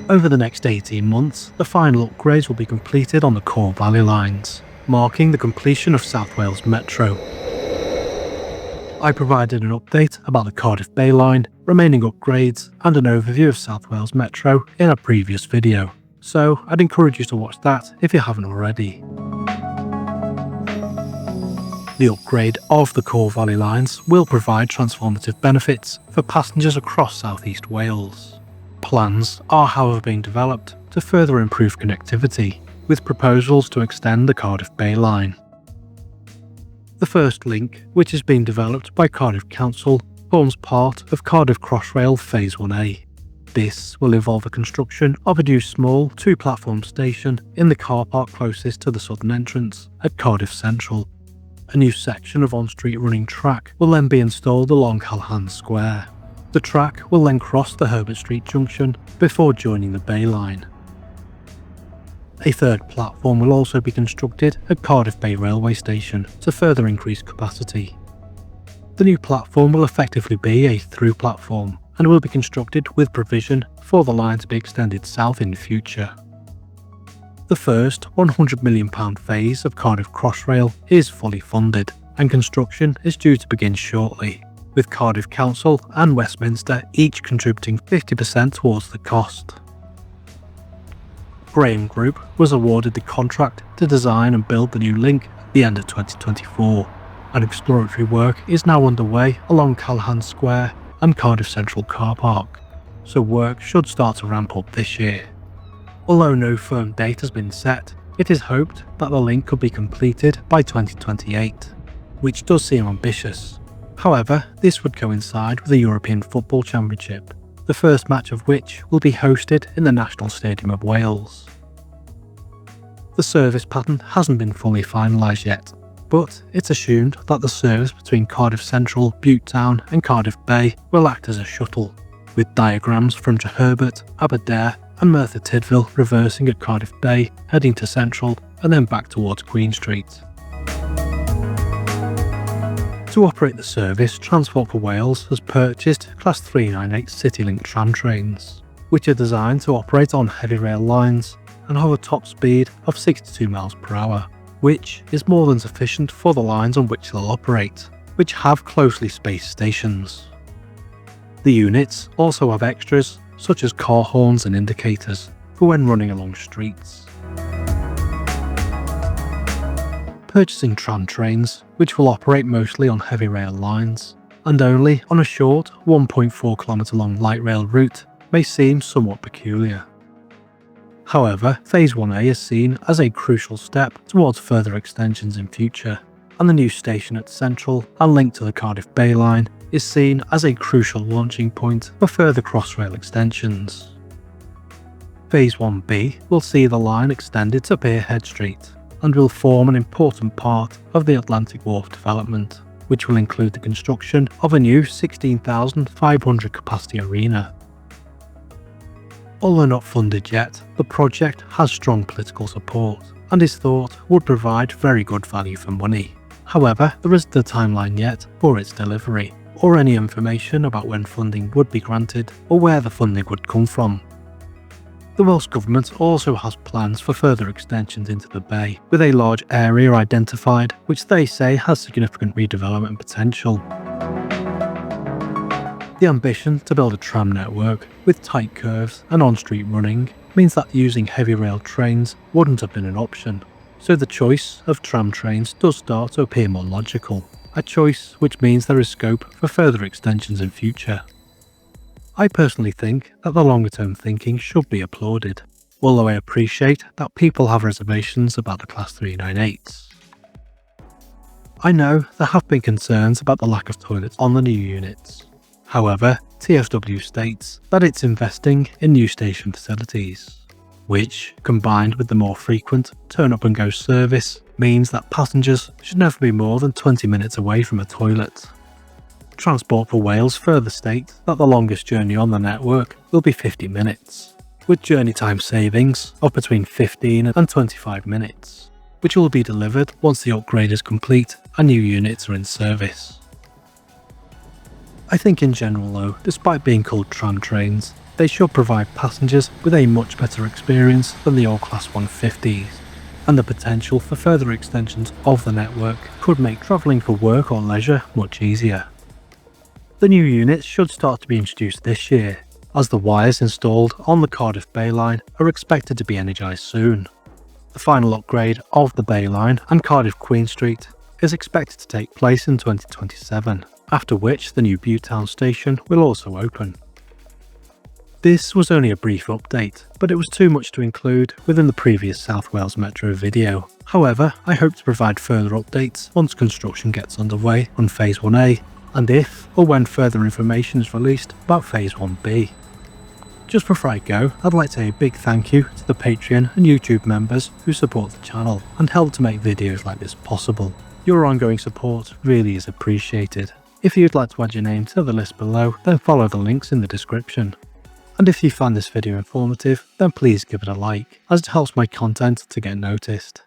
Over the next 18 months, the final upgrades will be completed on the core valley lines, marking the completion of South Wales Metro. I provided an update about the Cardiff Bay line, remaining upgrades, and an overview of South Wales Metro in a previous video, so I'd encourage you to watch that if you haven't already. The upgrade of the core valley lines will provide transformative benefits for passengers across South East Wales. Plans are however being developed to further improve connectivity, with proposals to extend the Cardiff Bay line. The first link, which is being developed by Cardiff Council, forms part of Cardiff Crossrail Phase 1A. This will involve the construction of a new small two-platform station in the car park closest to the southern entrance at Cardiff Central. A new section of on-street running track will then be installed along Halhan Square. The track will then cross the Herbert Street junction before joining the Bay line. A third platform will also be constructed at Cardiff Bay railway station to further increase capacity. The new platform will effectively be a through platform and will be constructed with provision for the line to be extended south in the future. The first £100 million phase of Cardiff Crossrail is fully funded and construction is due to begin shortly, with Cardiff Council and Westminster each contributing 50% towards the cost. Graham Group was awarded the contract to design and build the new link at the end of 2024, and exploratory work is now underway along Halhan Square and Cardiff Central car park, so work should start to ramp up this year. Although no firm date has been set, it is hoped that the link could be completed by 2028, which does seem ambitious. However, this would coincide with the European Football Championship, the first match of which will be hosted in the National Stadium of Wales. The service pattern hasn't been fully finalised yet, but it's assumed that the service between Cardiff Central, Butetown and Cardiff Bay will act as a shuttle, with diagrams from Herbert, Aberdare and Merthyr Tydfil reversing at Cardiff Bay, heading to Central and then back towards Queen Street. To operate the service, Transport for Wales has purchased Class 398 CityLink Tram-Trains, which are designed to operate on heavy rail lines and have a top speed of 62 mph, which is more than sufficient for the lines on which they'll operate, which have closely spaced stations. The units also have extras such as car horns and indicators for when running along streets. Purchasing Tram-Trains, which will operate mostly on heavy rail lines, and only on a short 1.4 km long light rail route, may seem somewhat peculiar. However, Phase 1A is seen as a crucial step towards further extensions in future, and the new station at Central and link to the Cardiff Bay line is seen as a crucial launching point for further Crossrail extensions. Phase 1B will see the line extended to Pierhead Street, and will form an important part of the Atlantic Wharf development, which will include the construction of a new 16,500 capacity arena. Although not funded yet, the project has strong political support and is thought would provide very good value for money. However, there isn't a timeline yet for its delivery, or any information about when funding would be granted or where the funding would come from. The Welsh Government also has plans for further extensions into the bay, with a large area identified which they say has significant redevelopment potential. The ambition to build a tram network with tight curves and on-street running means that using heavy rail trains wouldn't have been an option, so the choice of Tram-Trains does start to appear more logical, a choice which means there is scope for further extensions in future. I personally think that the longer term thinking should be applauded, although I appreciate that people have reservations about the Class 398s. I know there have been concerns about the lack of toilets on the new units. However, TfW states that it's investing in new station facilities, which, combined with the more frequent turn up and go service, means that passengers should never be more than 20 minutes away from a toilet. Transport for Wales further states that the longest journey on the network will be 50 minutes, with journey time savings of between 15 and 25 minutes, which will be delivered once the upgrade is complete and new units are in service. I think in general though, despite being called Tram-Trains, They should provide passengers with a much better experience than the old Class 150s, and the potential for further extensions of the network could make travelling for work or leisure much easier. The new units should start to be introduced this year, as the wires installed on the Cardiff Bay line are expected to be energised soon. The final upgrade of the Bay line and Cardiff Queen Street is expected to take place in 2027, after which the new Butetown station will also open. This was only a brief update, but it was too much to include within the previous South Wales Metro video. However, I hope to provide further updates once construction gets underway on Phase 1A, and if or when further information is released about Phase 1B. Just before I go, I'd like to say a big thank you to the Patreon and YouTube members who support the channel and help to make videos like this possible. Your ongoing support really is appreciated. If you'd like to add your name to the list below, then follow the links in the description. And if you find this video informative, then please give it a like, as it helps my content to get noticed.